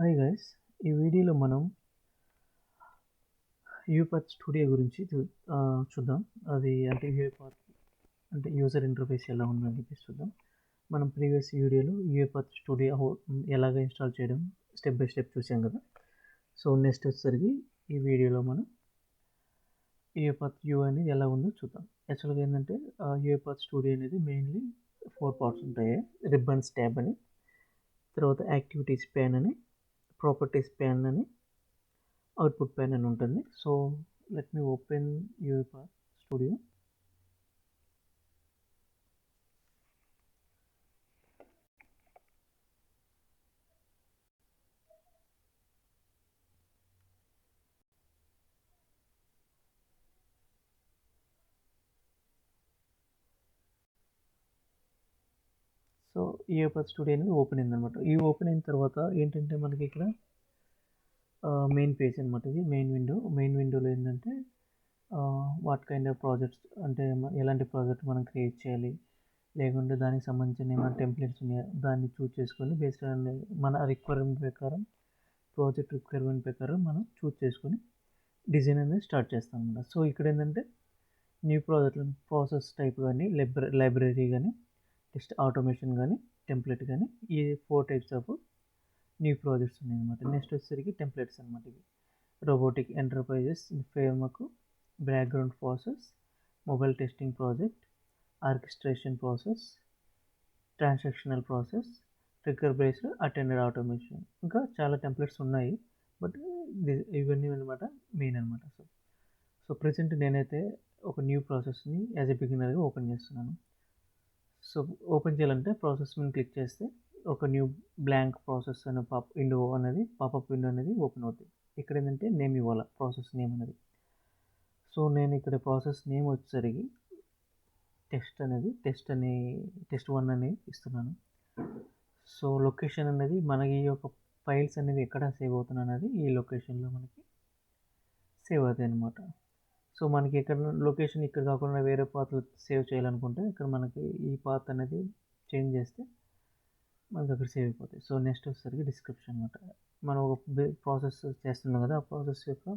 Hi guys, ఈ వీడియోలో మనం యూపత్ స్టూడియో గురించి చూద్దాం. అది అంటే యూపాత్ అంటే యూజర్ ఇంటర్ఫేస్ ఎలా ఉందని చెప్పేసి చూద్దాం. మనం ప్రీవియస్ వీడియోలో యూపత్ స్టూడియో ఎలాగ ఇన్స్టాల్ చేయడం స్టెప్ బై స్టెప్ చూసాం కదా. సో నెక్స్ట్ వచ్చేసరికి ఈ వీడియోలో మనం యూపత్ యూ అనేది ఎలా ఉందో చూద్దాం. యాక్చువల్గా ఏంటంటే యూపత్ స్టూడియో అనేది మెయిన్లీ 4 పార్ట్స్ ఉంటాయి. రిబ్బన్స్ ట్యాబ్ అని, తర్వాత యాక్టివిటీస్ ప్యాన్ అని, ప్రాపర్టీస్ ప్యాన్ అని, అవుట్పుట్ ప్యాన్ అని ఉంటుంది. So let me open Uipath studio. So Uipath studio అనేది ఓపెన్ అయింది అనమాట. ఈ ఓపెన్ అయిన తర్వాత ఏంటంటే మనకి ఇక్కడ మెయిన్ పేజ్ అనమాట. ఇది మెయిన్ విండోలో ఏంటంటే వాట్ కైండ్ ఆఫ్ ప్రాజెక్ట్స్ అంటే ఎలాంటి ప్రాజెక్ట్ మనం క్రియేట్ చేయాలి, లేకుంటే దానికి సంబంధించిన ఏమైనా టెంప్లెట్స్ ఉన్నాయా దాన్ని చూస్ చేసుకొని బేస్డ్ ఆన్ మన రిక్వైర్మెంట్ ప్రకారం, ప్రాజెక్ట్ రిక్వైర్మెంట్ ప్రకారం మనం చూస్ చేసుకొని డిజైన్ అనేది స్టార్ట్ చేస్తాం అనమాట. సో ఇక్కడ ఏంటంటే న్యూ ప్రాజెక్ట్ ప్రాసెస్ టైప్ కానీ, లైబ్రరీ కానీ, టెస్ట్ ఆటోమేషన్ కానీ, టెంప్లెట్ కానీ, ఈ 4 టైప్స్ ఆఫ్ న్యూ ప్రాజెక్ట్స్ ఉన్నాయి అనమాట. నెక్స్ట్ వచ్చేసరికి టెంప్లెట్స్ అనమాట. ఇవి robotic enterprises framework, background process, mobile testing project, orchestration process, transactional process, trigger based attender automation, ఇంకా చాలా టెంప్లెట్స్ ఉన్నాయి. బట్ ఇవన్నీ అనమాట మెయిన్ అనమాట. సో ప్రజెంట్ నేనైతే ఒక న్యూ ప్రాసెస్ని యాజ్ ఎ బిగినర్గా ఓపెన్ చేస్తున్నాను. సో ఓపెన్ చేయాలంటే ప్రాసెస్ మీద క్లిక్ చేస్తే ఒక న్యూ బ్లాంక్ ప్రాసెస్ అనే పాపప్ విండో అనేది ఓపెన్ అవుతుంది. ఇక్కడ ఏంటంటే నేమ్ ఇవ్వాలి, ప్రాసెస్ నేమ్ అనేది. సో నేను ఇక్కడ ప్రాసెస్ నేమ్ వచ్చేసరికి టెస్ట్ 1 అని ఇస్తున్నాను. సో లొకేషన్ అనేది మనకి ఈ యొక్క ఫైల్స్ అనేవి ఎక్కడ సేవ్ అవుతున్నాయి అనేది ఈ లొకేషన్లో మనకి సేవ్ అవుతాయి అనమాట. సో మనకి ఇక్కడ లొకేషన్ ఇక్కడ కాకుండా వేరే పాత్ సేవ్ చేయాలనుకుంటే ఇక్కడ మనకి ఈ పాత్ అనేది చేంజ్ చేస్తే మనకి అక్కడ సేవ్ అయిపోతాయి. సో నెక్స్ట్ వచ్చేసరికి డిస్క్రిప్షన్ అనమాట. మనం ఒక ప్రాసెస్ చేస్తున్నాం కదా, ఆ ప్రాసెస్ యొక్క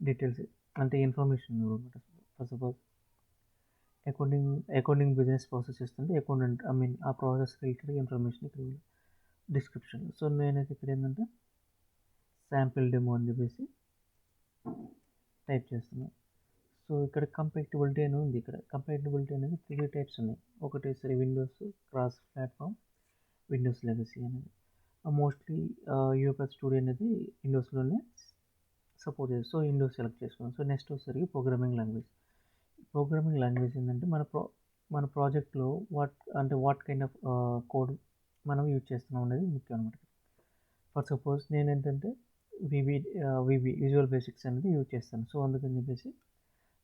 డీటెయిల్స్ అంటే ఇన్ఫర్మేషన్ అనమాట. First of all accounting business process చేస్తుంటే అకౌంటెంట్ ఆ ప్రాసెస్ రిలేటెడ్ ఇన్ఫర్మేషన్ ఇక్కడ డిస్క్రిప్షన్. సో నేనైతే ఇక్కడ ఏంటంటే శాంపిల్ డెమో అని చెప్పేసి టైప్ చేస్తున్నాను. సో ఇక్కడ కంపాటిబిలిటీ అని ఉంది. ఇక్కడ కంపాటిబిలిటీ అనేది 3 టైప్స్ ఉన్నాయి. ఒకటి సరే Windows, cross platform, Windows legacy అనేది. మోస్ట్లీ యూపత్ స్టూడియో అనేది విండోస్లోనే సపోర్ట్ చేస్తుంది. సో విండోస్ సెలెక్ట్ చేసుకున్నాం. సో నెక్స్ట్ వచ్చేసరికి ప్రోగ్రామింగ్ లాంగ్వేజ్ ఏంటంటే మన ప్రాజెక్ట్లో వాట్ కైండ్ ఆఫ్ కోడ్ మనం యూజ్ చేస్తున్నాం అనేది ముఖ్యం అనమాట. ఫర్ సపోజ్ నేను ఏంటంటే విజువల్ బేసిక్స్ అనేది యూజ్ చేస్తాను. సో అందుకని చెప్పేసి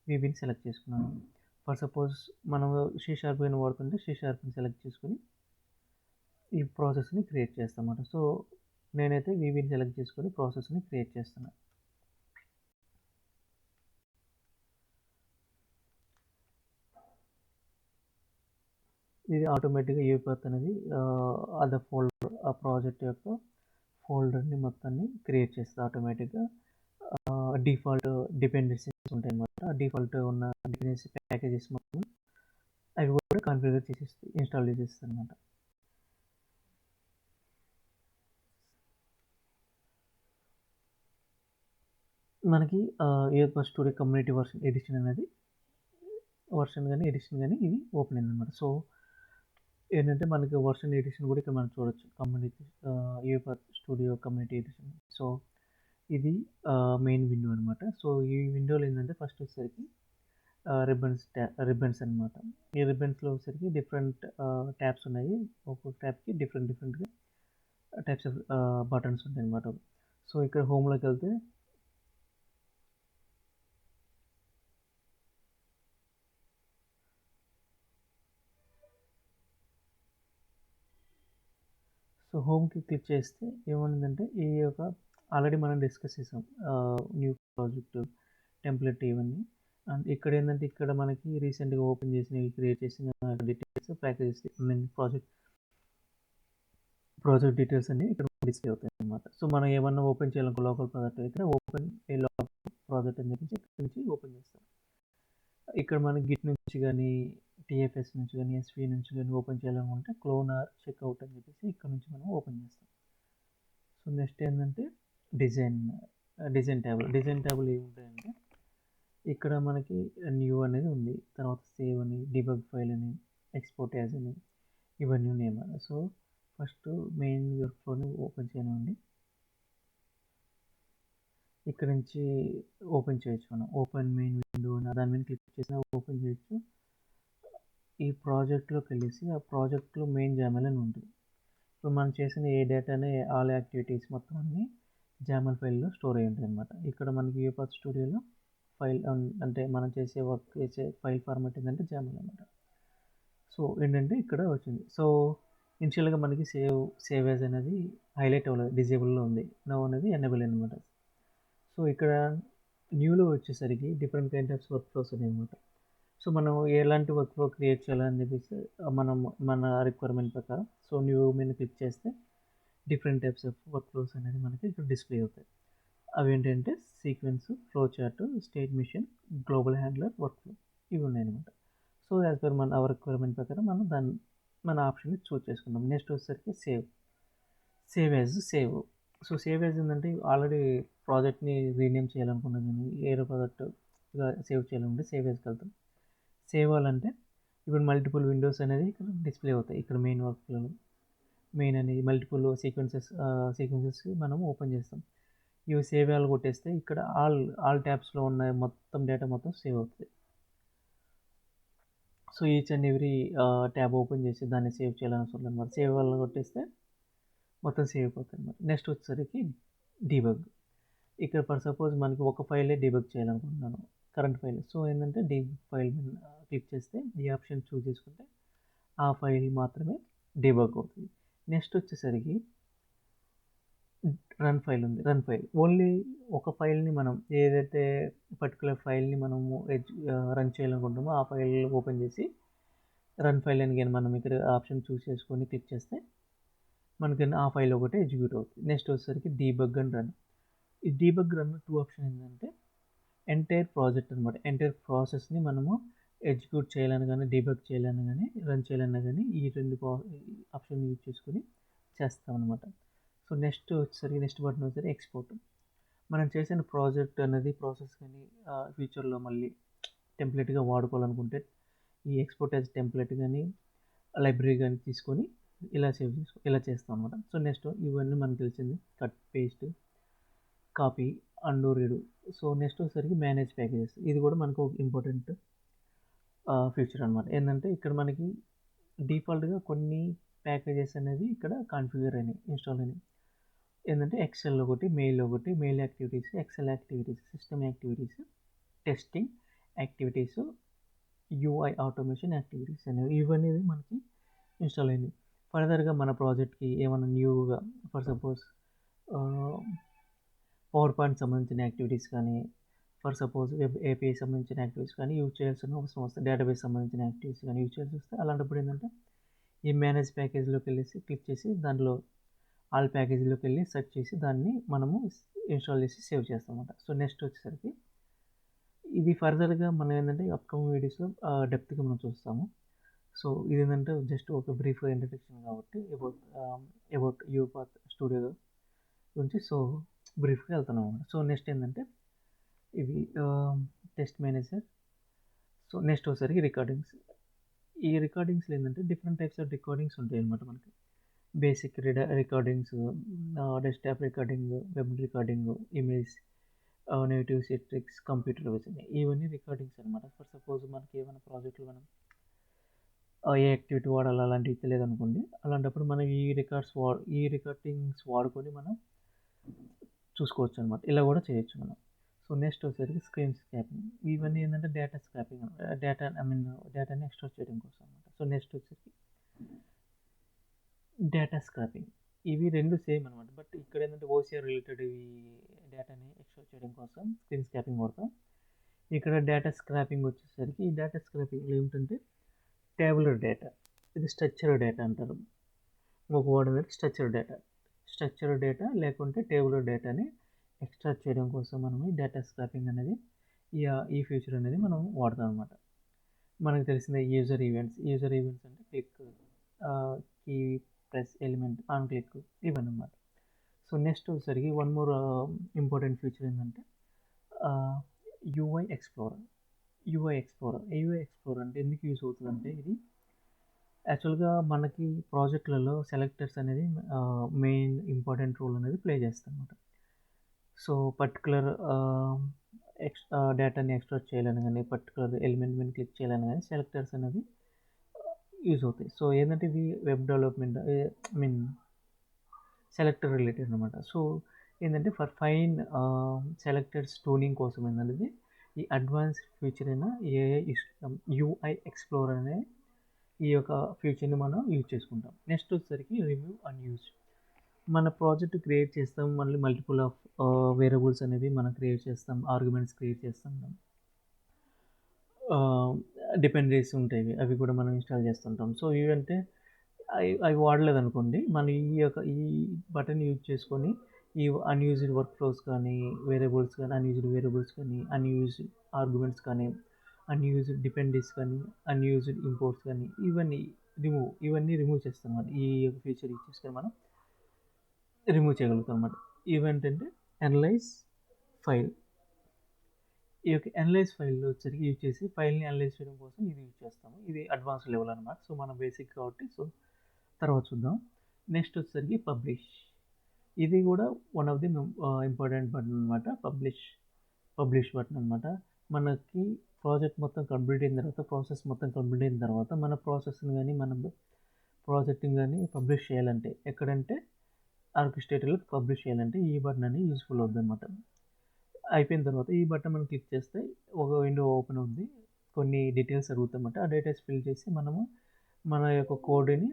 వీబీని సెలెక్ట్ చేసుకున్నాను. ఫర్ సపోజ్ మనం C# వాడుతుంటే C#ని సెలెక్ట్ చేసుకొని ఈ ప్రాసెస్ని క్రియేట్ చేస్తామన్నమాట. సో నేనైతే వీబీని సెలెక్ట్ చేసుకొని ప్రాసెస్ని క్రియేట్ చేస్తున్నాను. ఇది ఆటోమేటిక్గా యూపాత్ అనేది ఆ ప్రాజెక్ట్ యొక్క ఫోల్డర్ని మొత్తాన్ని క్రియేట్ చేస్తుంది ఆటోమేటిక్గా. డిఫాల్ట్ డిపెండెన్సీస్ ఉంటాయి అన్నమాట. ఆ డిఫాల్ట్ ఉన్న డిపెండెన్సీ ప్యాకేజెస్ మొత్తం అవి కూడా కాన్ఫిగర్ చేసేస్తుంది, ఇన్స్టాల్ చేసేస్తుంది అనమాట. మనకి యూపత్ స్టూడియో కమ్యూనిటీ ఎడిషన్ కానీ ఇది ఓపెన్ అయిందన్నమాట. సో ఏంటంటే మనకి వర్షన్ ఎడిషన్ కూడా ఇక్కడ మనం చూడొచ్చు, community UiPath studio community edition. So ఇది మెయిన్ విండో అనమాట. సో ఈ విండోలో ఏంటంటే ఫస్ట్ వచ్చేసరికి రిబ్బన్స్ అనమాట. ఈ రిబ్బన్స్లో వచ్చేసరికి డిఫరెంట్ ట్యాబ్స్ ఉన్నాయి. ఒక్కొక్క ట్యాబ్కి డిఫరెంట్గా టైప్స్ ఆఫ్ బటన్స్ ఉంటాయి అనమాట. సో ఇక్కడ హోమ్లోకి వెళ్తే సో హోమ్కి క్లిక్ చేస్తే ఏమవుతుందంటే ఈ యొక్క ఆల్రెడీ మనం డిస్కస్ చేసాం న్యూ ప్రాజెక్ట్, టెంప్లెట్ ఇవన్నీ. అండ్ ఇక్కడ ఏంటంటే ఇక్కడ మనకి రీసెంట్గా ఓపెన్ చేసినవి, క్రియేట్ చేసిన డీటెయిల్స్, ప్యాకేజెస్, ప్రాజెక్ట్ డీటెయిల్స్ అన్ని ఇక్కడ డిస్ప్లే అవుతాయి అనమాట. సో మనం ఏమన్నా ఓపెన్ చేయాలనుకో లోకల్ ప్రాజెక్ట్ ఇక్కడ ఓపెన్ ఏ లోకల్ ప్రాజెక్ట్ అని చెప్పేసి ఇక్కడ నుంచి ఓపెన్ చేస్తాం. ఇక్కడ మనం గిట్ నుంచి కానీ టీఎఫ్ఎస్ నుంచి కానీ ఎస్వి నుంచి కానీ ఓపెన్ చేయాలనుకుంటే క్లోన్ ఆర్ చెక్అవుట్ అని చెప్పేసి ఇక్కడ నుంచి మనం ఓపెన్ చేస్తాం. సో నెక్స్ట్ ఏంటంటే డిజైన్ ట్యాబ్లో ఏముంటాయంటే ఇక్కడ మనకి న్యూ అనేది ఉంది, తర్వాత సేవ్ అని, డిబగ్ ఫైల్ అని, ఎక్స్పోర్ట్ యాజ్ అని, ఇవన్నీ ఉన్నాయి అన్నమాట. సో ఫస్ట్ మెయిన్ వర్క్ ఫ్లోని ఓపెన్ చేయనివ్వండి. ఇక్కడ నుంచి ఓపెన్ చేయొచ్చు మనం. ఓపెన్ మెయిన్ విండో అని దాని మీద క్లిక్ చేసినా ఓపెన్ చేయొచ్చు. ఈ ప్రాజెక్ట్లోకి వెళ్ళేసి ఆ ప్రాజెక్ట్లో మెయిన్ జామెల్ అని ఉంటుంది. ఇప్పుడు మనం చేసిన ఏ డేటానే ఆల్ యాక్టివిటీస్ మొత్తం అన్నీ జామెల్ ఫైల్లో స్టోర్ అయ్యి ఉంటాయి అనమాట. ఇక్కడ మనకి యూపాత్ స్టూడియోలో ఫైల్ అంటే మనం చేసే వర్క్ చేసే ఫైల్ ఫార్మాట్ ఏంటంటే జామెల్ అనమాట. సో ఏంటంటే ఇక్కడ వచ్చింది. సో ఇనిషియల్గా మనకి సేవ్ యాజ్ అనేది హైలైట్ అవ్వలేదు, డిజేబుల్లో ఉంది. నవ్ అనేది ఎనేబుల్ అనమాట. సో ఇక్కడ న్యూలో వచ్చేసరికి different kind of work flows ఉన్నాయి అనమాట. సో మనం ఎలాంటి వర్క్ ఫ్లో క్రియేట్ చేయాలని చెప్పేసి మనం మన రిక్వైర్మెంట్ ప్రకారం సో న్యూ మీద క్లిక్ చేస్తే different types of work flows అనేది మనకి ఇక్కడ డిస్ప్లే అవుతాయి. అవి ఏంటంటే sequence, flow chart, state machine, global handler, work flow, ఇవి ఉన్నాయన్నమాట. So as per our requirement ప్రకారం మనం మన ఆప్షన్ని చూస్ చేసుకుందాం. నెక్స్ట్ వచ్చేసరికి సేవ్. సో సేవ్ యాజ్ ఏంటంటే ఆల్రెడీ ప్రాజెక్ట్ని రీనేమ్ చేయాలనుకున్నాం కానీ ఏదో ప్రాజెక్ట్గా సేవ్ చేయాలనుకుంటే సేవ్ యాజ్కి వెళ్తాం. సేవ్ అవ్వాలంటే ఇప్పుడు మల్టిపుల్ విండోస్ అనేది ఇక్కడ డిస్ప్లే అవుతాయి. ఇక్కడ మెయిన్ వర్క్లో మెయిన్ అనేది మల్టిపుల్ సీక్వెన్సెస్ మనం ఓపెన్ చేస్తాం. ఇవి సేవ్ అవ్వాలి కొట్టేస్తే ఇక్కడ ఆల్ ట్యాబ్స్లో ఉన్న మొత్తం డేటా మొత్తం సేవ్ అవుతుంది. So each and every tab open చేసి దాన్ని సేవ్ చేయాలని అవసరం అనమాట. సేవ్ అవ్వాలి కొట్టేస్తే మొత్తం సేవ్ అయిపోతుంది అనమాట. నెక్స్ట్ వచ్చేసరికి డీబగ్. ఇక్కడ ఫర్ సపోజ్ మనకి ఒక ఫైలే డీబగ్ చేయాలనుకుంటున్నాను, కరెంట్ ఫైల్. సో ఏంటంటే డీబగ్ ఫైల్ మీద క్లిక్ చేస్తే ఈ ఆప్షన్ చూస్ చేసుకుంటే ఆ ఫైల్ మాత్రమే డీబగ్ అవుతుంది. నెక్స్ట్ వచ్చేసరికి రన్ ఫైల్ ఉంది. రన్ ఫైల్ ఓన్లీ ఒక ఫైల్ని మనం ఏదైతే పర్టికులర్ ఫైల్ని మనము రన్ చేయాలనుకుంటామో ఆ ఫైల్ ఓపెన్ చేసి రన్ ఫైల్ అని కానీ మనం ఇక్కడ ఆప్షన్ చూస్ చేసుకొని క్లిక్ చేస్తే మనకి ఆ ఫైల్ ఒకటి ఎగ్జిక్యూట్ అవుతుంది. నెక్స్ట్ వచ్చేసరికి డీబగ్ అండ్ రన్. ఈ డీబగ్ రన్ 2 ఆప్షన్ ఏంటంటే ఎంటైర్ ప్రాజెక్ట్ అనమాట. ఎంటైర్ ప్రాసెస్ని మనము ఎగ్జిక్యూట్ చేయాలని కానీ డీబగ్ చేయాలని కానీ రన్ చేయాలన్నా కానీ ఈ 2 ఆప్షన్ యూజ్ చేసుకొని చేస్తాం అనమాట. సో నెక్స్ట్ బటన్ వచ్చేసరికి ఎక్స్పోర్ట్. మనం చేసిన ప్రాజెక్ట్ అనేది ప్రాసెస్ కానీ ఫ్యూచర్లో మళ్ళీ టెంప్లెట్గా వాడుకోవాలనుకుంటే ఈ ఎక్స్పోర్ట్ యాజ్ టెంప్లెట్ కానీ లైబ్రరీ కానీ తీసుకొని ఇలా చేస్తాం అనమాట. సో నెక్స్ట్ ఇవన్నీ మనకు తెలిసింది cut, paste, copy, and, read. So next వచ్చేసరికి మేనేజ్ ప్యాకేజెస్. ఇది కూడా మనకు ఒక ఇంపార్టెంట్ ఫీచర్ అనమాట. ఏంటంటే ఇక్కడ మనకి డిఫాల్ట్గా కొన్ని ప్యాకేజెస్ అనేవి ఇక్కడ కాన్ఫిగర్ అయినాయి, ఇన్స్టాల్ అయినాయి. ఏంటంటే ఎక్సెల్ ఒకటి, mail activities, Excel activities, system activities, testing activities, UI automation activities అనేవి ఇవన్నీ మనకి ఇన్స్టాల్ అయినాయి. ఫర్దర్గా మన ప్రాజెక్ట్కి ఏమైనా న్యూగా ఫర్ సపోజ్ పవర్ పాయింట్ సంబంధించిన యాక్టివిటీస్ కానీ, ఫర్ సపోజ్ వెబ్ ఏపీఐ సంబంధించిన యాక్టివిటీస్ కానీ యూజ్ చేయాల్సిన అవసరం వస్తే, డేటాబేస్ సంబంధించిన యాక్టివిటీస్ కానీ యూజ్ చేయాల్సి వస్తే అలాంటప్పుడు ఏంటంటే ఈ మేనేజ్ ప్యాకేజ్లోకి వెళ్ళేసి క్లిక్ చేసి దాంట్లో ఆల్ ప్యాకేజీలోకి వెళ్ళి సెర్చ్ చేసి దాన్ని మనము ఇన్స్టాల్ చేసి సేవ్ చేస్తాం అన్నమాట. సో నెక్స్ట్ వచ్చేసరికి ఇది ఫర్దర్గా మనం ఏంటంటే అప్కమింగ్ వీడియోస్లో డెప్త్గా మనం చూస్తాము. సో ఇది ఏంటంటే జస్ట్ ఒక బ్రీఫ్ ఇంట్రడక్షన్ కాబట్టి అబౌట్ యూపాత్ స్టూడియో గురించి సో బ్రీఫ్గా వెళ్తున్నాం అన్నమాట. సో నెక్స్ట్ ఏంటంటే ఇవి టెస్ట్ మేనేజర్. సో నెక్స్ట్ వచ్చేసరికి రికార్డింగ్స్. ఈ రికార్డింగ్స్లో ఏంటంటే డిఫరెంట్ టైప్స్ ఆఫ్ రికార్డింగ్స్ ఉంటాయి అన్నమాట. మనకి basic recordings, desktop recording, web recording, image, native Citrix, computer vision, ఇవన్నీ రికార్డింగ్స్ అనమాట. ఫర్ సపోజ్ మనకి ఏమైనా ప్రాజెక్టులు మనం ఏ యాక్టివిటీ వాడాలి అలాంటివి తెలియదు అనుకోండి, అలాంటప్పుడు మనం ఈ రికార్డింగ్స్ వాడుకొని మనం చూసుకోవచ్చు అనమాట. ఇలా కూడా చేయొచ్చు మనం. సో నెక్స్ట్ వచ్చేసరికి స్క్రీన్ స్క్రాపింగ్. ఇవన్నీ ఏంటంటే డేటా స్క్రాపింగ్, డేటాని ఎక్స్ట్రాక్ట్ చేయడం కోసం అనమాట. సో నెక్స్ట్ వచ్చేసరికి డేటా స్క్రాపింగ్. ఇవి రెండు సేమ్ అనమాట. బట్ ఇక్కడ ఏంటంటే ఓసిఆర్ రిలేటెడ్ ఈ డేటాని ఎక్స్ట్రాక్ట్ చేయడం కోసం స్క్రీన్ స్క్రాపింగ్ వాడతాం. ఇక్కడ డేటా స్క్రాపింగ్ వచ్చేసరికి ఈ డేటా స్క్రాపింగ్లో ఏమిటంటే టేబులర్ డేటా, ఇది స్ట్రక్చర్ డేటా అంటారు. ఇంకొక వర్డ్ అనేది స్ట్రక్చర్ డేటా. స్ట్రక్చర్డ్ డేటా లేకుంటే టేబులర్ డేటాని ఎక్స్ట్రాక్ట్ చేయడం కోసం మనం ఈ డేటా స్క్రాపింగ్ అనేది ఈ ఫీచర్ అనేది మనం వాడతాం అనమాట. మనకు తెలిసిన యూజర్ ఈవెంట్స్ అంటే click, key, press, element, on click ఇవన్నీ అనమాట. సో నెక్స్ట్ వచ్చేసరికి వన్ మోర్ ఇంపార్టెంట్ ఫీచర్ ఏంటంటే యూఐ ఎక్స్ప్లోరర్. యూఐ ఎక్స్ప్లోరర్ అంటే ఎందుకు యూజ్ అవుతుందంటే ఇది యాక్చువల్గా మనకి ప్రాజెక్టులలో సెలెక్టర్స్ అనేది మెయిన్ ఇంపార్టెంట్ రోల్ అనేది ప్లే చేస్తాయి అన్నమాట. సో పర్టికులర్ డేటాని ఎక్స్ట్రాక్ట్ చేయాలని కానీ పర్టికులర్ ఎలిమెంట్ మీద క్లిక్ చేయాలని కానీ సెలెక్టర్స్ అనేవి యూజ్ అవుతాయి. సో ఏంటంటే ఇవి వెబ్ డెవలప్మెంట్ సెలెక్టర్ రిలేటెడ్ అనమాట. సో ఏంటంటే ఫర్ ఫైన్ సెలెక్టెడ్ ట్యూనింగ్ కోసం ఏంటంటే ఈ అడ్వాన్స్ ఫీచర్ అయిన యూఐ ఎక్స్ప్లోరర్ అనే ఈ యొక్క ఫీచర్ని మనం యూజ్ చేసుకుంటాం. నెక్స్ట్ వచ్చేసరికి రివ్యూ అండ్ యూజ్. మన ప్రాజెక్ట్ క్రియేట్ చేస్తాం, మళ్ళీ మల్టిపుల్ ఆఫ్ వేరియబుల్స్ అనేవి మనం క్రియేట్ చేస్తాం, ఆర్గ్యుమెంట్స్ క్రియేట్ చేస్తాం, డిపెండెన్సీస్ ఉంటాయి, అవి కూడా మనం ఇన్స్టాల్ చేస్తుంటాం. సో ఇవంటే అవి వాడలేదు అనుకోండి, మనం ఈ బటన్ యూజ్ చేసుకొని ఈ అన్యూజ్డ్ వర్క్ ఫ్లోస్ కానీ వేరియబుల్స్ కానీ అన్యూజ్డ్ ఆర్గ్యుమెంట్స్ కానీ అన్యూజ్డ్ డిపెండెన్సీస్ కానీ అన్యూజ్డ్ ఇంపోర్ట్స్ కానీ ఇవన్నీ రిమూవ్ చేస్తాం అన్నమాట. ఈ యొక్క ఫీచర్ యూజ్ చేసుకొని మనం రిమూవ్ చేయగలుగుతాం అన్నమాట. ఇవేంటంటే అనలైజ్ ఫైల్. ఈ యొక్క అనలైజ్ ఫైల్లో వచ్చరికి యూజ్ చేసి ఫైల్ని అనలైజ్ చేయడం కోసం ఇది యూజ్ చేస్తాము. ఇది అడ్వాన్స్ లెవెల్ అనమాట. సో మన బేసిక్ కాబట్టి సో తర్వాత చూద్దాం. నెక్స్ట్ వచ్చేసరికి పబ్లిష్. ఇది కూడా one of the important button అనమాట. పబ్లిష్ బటన్ అనమాట. మనకి ప్రాజెక్ట్ మొత్తం కంప్లీట్ అయిన తర్వాత ప్రాసెస్ మొత్తం కంప్లీట్ అయిన తర్వాత మన ప్రాసెస్ని కానీ మన ప్రాజెక్ట్ని కానీ పబ్లిష్ చేయాలంటే ఎక్కడంటే ఆర్కెస్ట్రేటర్లకు పబ్లిష్ చేయాలంటే ఈ బటన్ అనేది యూస్ఫుల్ అవుతుంది అనమాట. అయిపోయిన తర్వాత ఈ బటన్ మనం క్లిక్ చేస్తే ఒక విండో ఓపెన్ అవుతుంది, కొన్ని డీటెయిల్స్ అడుగుతామన్నమాట. ఆ డీటెయిల్స్ ఫిల్ చేసి మనము మన యొక్క కోడ్ని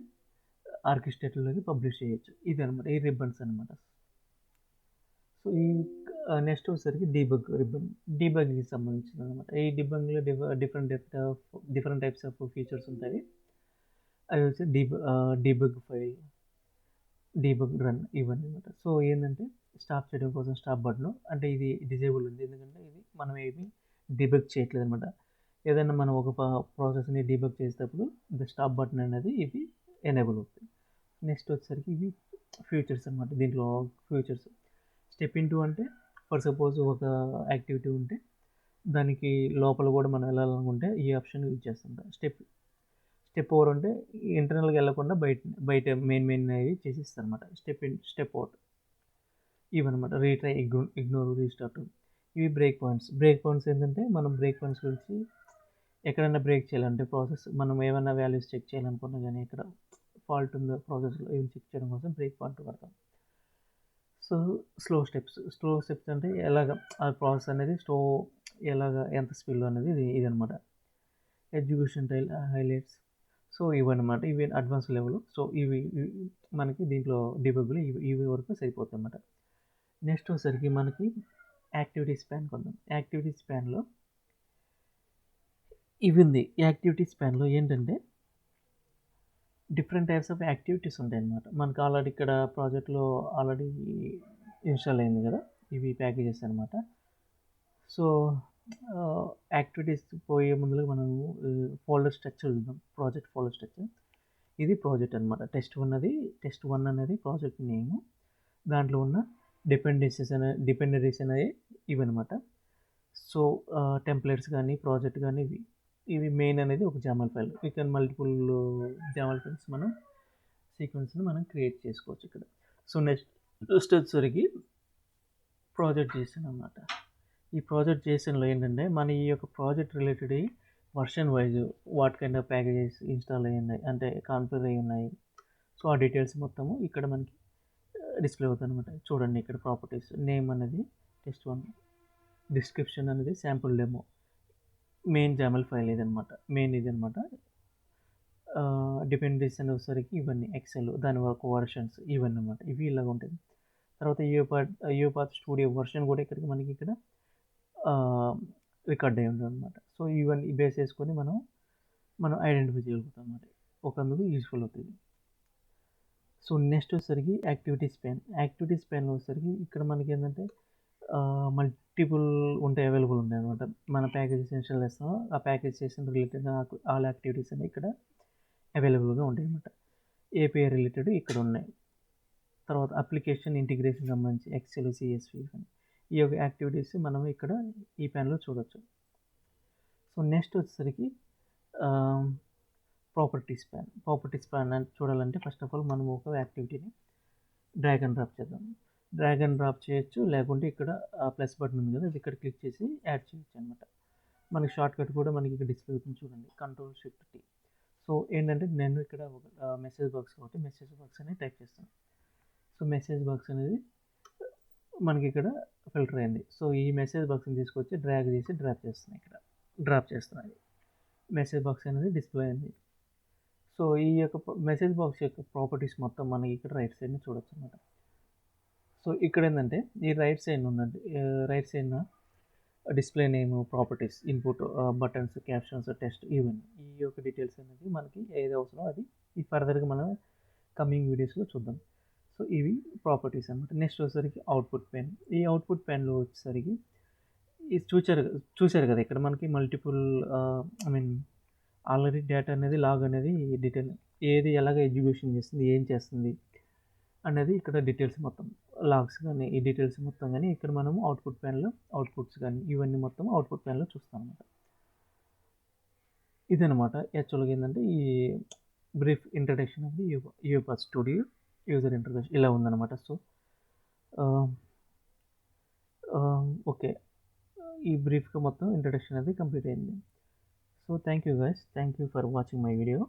ఆర్కెస్ట్రేటర్లోకి పబ్లిష్ చేయొచ్చు. ఇది అనమాట ఈ రిబ్బన్స్ అనమాట. సో ఈ నెక్స్ట్ వచ్చేసరికి డీబగ్కి సంబంధించింది అనమాట. ఈ డీబగ్లో డిఫరెంట్ టైప్స్ ఆఫ్ ఫీచర్స్ ఉంటాయి. అవి వచ్చి డీబగ్ ఫైల్, డీబగ్ రన్ ఇవన్నీ అనమాట. సో ఏంటంటే స్టాప్ చేయడం కోసం స్టాప్ బటన్, అంటే ఇది డిజేబుల్ ఉంది ఎందుకంటే ఇది మనం ఏమి డీబగ్ చేయట్లేదు అనమాట. ఏదైనా మనం ఒక ప్రాసెస్ని డీబగ్ చేసేటప్పుడు இந்த స్టాప్ బటన్ అనేది ఇది ఎనేబుల్ అవుతుంది. నెక్స్ట్ వచ్చేసరికి ఇవి ఫ్యూచర్స్ అనమాట. దీంట్లో ఫ్యూచర్స్ స్టెప్ ఇంటూ అంటే ఫర్ సపోజ్ ఒక యాక్టివిటీ ఉంటే దానికి లోపల కూడా మనం వెళ్ళాలనుకుంటే ఈ ఆప్షన్ యూజ్ చేస్తుంటాం. స్టెప్ ఓవర్ అంటే ఇంటర్నల్గా వెళ్ళకుండా బయట మెయిన్ అవి చేసేస్తారు అనమాట. స్టెప్ అవుట్ ఇవన్నమాట. Retry, ignore, restart. ఇవి బ్రేక్ పాయింట్స్ ఏంటంటే మనం బ్రేక్ పాయింట్స్ గురించి ఎక్కడైనా బ్రేక్ చేయాలంటే ప్రాసెస్ మనం ఏమైనా వాల్యూస్ చెక్ చేయాలనుకున్నా కానీ ఎక్కడ ఫాల్ట్ ఉందో ప్రాసెస్లో ఏం చెక్ చేయడం కోసం బ్రేక్ పాయింట్ వాడతాం. సో స్లో స్టెప్స్ అంటే ఎలాగ ఆ ప్రాసెస్ అనేది ఎంత స్పీడ్లో అనేది ఇది అనమాట. Execution highlights. సో ఇవన్నమాట, ఇవి అడ్వాన్స్ లెవెల్. సో ఇవి మనకి దీంట్లో డిబగ్లు ఇవి వరకు సరిపోతాయి అన్నమాట. నెక్స్ట్ వచ్చేసరికి మనకి యాక్టివిటీ స్పాన్ కొందాం. యాక్టివిటీ స్పాన్లో ఇవి ఉంది. యాక్టివిటీ స్పాన్లో ఏంటంటే డిఫరెంట్ టైప్స్ ఆఫ్ యాక్టివిటీస్ ఉంటాయి అన్నమాట. మనకు ఆల్రెడీ ఇక్కడ ప్రాజెక్ట్లో ఆల్రెడీ ఇన్స్టాల్ అయింది కదా, ఇవి ప్యాకేజెస్ అనమాట. సో యాక్టివిటీస్ పోయే ముందుగా మనం ఫోల్డర్ స్ట్రక్చర్ చూద్దాం. Project folder structure. ఇది ప్రాజెక్ట్ అనమాట. టెస్ట్ 1 అనేది ప్రాజెక్ట్ నేమ్. దాంట్లో ఉన్న డిపెండెన్సీస్ అనేవి ఇవన్నమాట. సో టెంప్లెట్స్ కానీ ప్రాజెక్ట్ కానీ ఇవి మెయిన్ అనేది ఒక జామల్ ఫైల్. ఇక్కడ మల్టిపుల్ జామల్ ఫైల్స్ మనం సీక్వెన్స్ని మనం క్రియేట్ చేసుకోవచ్చు ఇక్కడ. సో నెక్స్ట్ వచ్చేసరికి ప్రాజెక్ట్ చేసాను అనమాట. ఈ ప్రాజెక్ట్ చేసానులో ఏంటంటే మన ఈ యొక్క project related version wise what kind of packages install అయ్యి ఉన్నాయి అంటే కాన్ఫిగర్ అయ్యి ఉన్నాయి. సో ఆ డీటెయిల్స్ మొత్తము ఇక్కడ మనకి డిస్ప్లే అవుతుంది అనమాట. చూడండి ఇక్కడ ప్రాపర్టీస్, నేమ్ అనేది టెస్ట్ 1, డిస్క్రిప్షన్ అనేది శాంపుల్ డెమో, మెయిన్ జామల్ ఫైల్ ఇదనమాట. డిపెండెన్సీ అనే వచ్చేసరికి ఇవన్నీ ఎక్సెల్, దాని వరకు వర్షన్స్ ఇవన్నీ అనమాట. ఇవి ఇలాగ ఉంటుంది. తర్వాత యూపాత్ స్టూడియో వర్షన్ కూడా మనకి ఇక్కడ రికార్డ్ అయ్యి ఉంటుంది అనమాట. సో ఇవన్నీ బేస్ చేసుకొని మనం ఐడెంటిఫై చేయగలుగుతాం అనమాట. ఒకందుకు యూస్ఫుల్ అవుతుంది. సో నెక్స్ట్ వచ్చేసరికి యాక్టివిటీస్ ప్యాన్ వచ్చేసరికి ఇక్కడ మనకి ఏంటంటే మల్టిపుల్ ఉంటాయి, అవైలబుల్ ఉంటాయి అనమాట. మన ప్యాకేజ్ ఇన్స్టాల్ చేస్తామో ఆ ప్యాకేజ్ చేసిన రిలేటెడ్ ఆల్ యాక్టివిటీస్ అనేవి ఇక్కడ అవైలబుల్గా ఉంటాయి అనమాట. ఏపీఐ రిలేటెడ్ ఇక్కడ ఉన్నాయి. తర్వాత అప్లికేషన్ ఇంటిగ్రేషన్ సంబంధించి ఎక్సెల్, సిఎస్వి ఈ యొక్క యాక్టివిటీస్ మనం ఇక్కడ ఈ ప్యాన్లో చూడొచ్చు. సో నెక్స్ట్ వచ్చేసరికి ప్రాపర్టీస్ ప్యాన్ అని చూడాలంటే ఫస్ట్ ఆఫ్ ఆల్ మనం ఒక యాక్టివిటీని డ్రాగ్ అండ్ డ్రాప్ చేద్దాం. డ్రాగ్ అండ్ డ్రాప్ చేయొచ్చు, లేకుంటే ఇక్కడ ప్లస్ బటన్ ఉంది కదా, అది ఇక్కడ క్లిక్ చేసి యాడ్ చేయొచ్చు అనమాట. మనకి షార్ట్ కట్ కూడా మనకి ఇక్కడ డిస్ప్లే అవుతుంది చూడండి, Ctrl+Shift+T. సో ఏంటంటే నేను ఇక్కడ ఒక మెసేజ్ బాక్స్ కాబట్టి మెసేజ్ బాక్స్ అనేది టైప్ చేస్తాను. సో మెసేజ్ బాక్స్ అనేది మనకి ఇక్కడ ఫిల్టర్ అయింది. సో ఈ మెసేజ్ బాక్స్ని తీసుకొచ్చి డ్రాగ్ చేసి డ్రాప్ చేస్తున్నాయి. మెసేజ్ బాక్స్ అనేది డిస్ప్లే అయింది. సో ఈ యొక్క మెసేజ్ బాక్స్ యొక్క ప్రాపర్టీస్ మొత్తం మనకి ఇక్కడ రైట్ సైడ్ని చూడొచ్చు అనమాట. సో ఇక్కడ ఏంటంటే ఈ రైట్ సైడ్ ఉందండి, రైట్ సైడ్న display name, properties, input, buttons, captions, text, ఇవన్నీ ఈ యొక్క డీటెయిల్స్ అనేది మనకి ఏది అవసరమో అది ఈ ఫర్దర్గా మనం కమింగ్ వీడియోస్లో చూద్దాం. సో ఇవి ప్రాపర్టీస్ అనమాట. నెక్స్ట్ వచ్చేసరికి అవుట్పుట్ ప్యాన్. ఈ అవుట్పుట్ ప్యాన్లో వచ్చేసరికి ఇది చూశారు కదా, ఇక్కడ మనకి మల్టిపుల్ ఆల్రెడీ డేటా అనేది లాగ్ అనేది డీటెయిల్ ఏది ఎలాగ ఎగ్జిక్యూషన్ చేస్తుంది, ఏం చేస్తుంది అనేది ఇక్కడ డీటెయిల్స్ మొత్తం లాగ్స్ కానీ ఈ డీటెయిల్స్ మొత్తం కానీ ఇక్కడ మనము అవుట్పుట్ ప్యాన్లో అవుట్పుట్స్ కానీ ఇవన్నీ మొత్తం అవుట్పుట్ ప్యాన్లో చూస్తాం అనమాట. ఇదనమాట యాక్చువల్గా ఏంటంటే ఈ brief introduction of the Uipath studio user interface ఇలా ఉందన్నమాట. సో ఓకే, ఈ బ్రీఫ్గా మొత్తం ఇంట్రడక్షన్ అనేది కంప్లీట్ అయింది. So thank you guys, thank you for watching my video.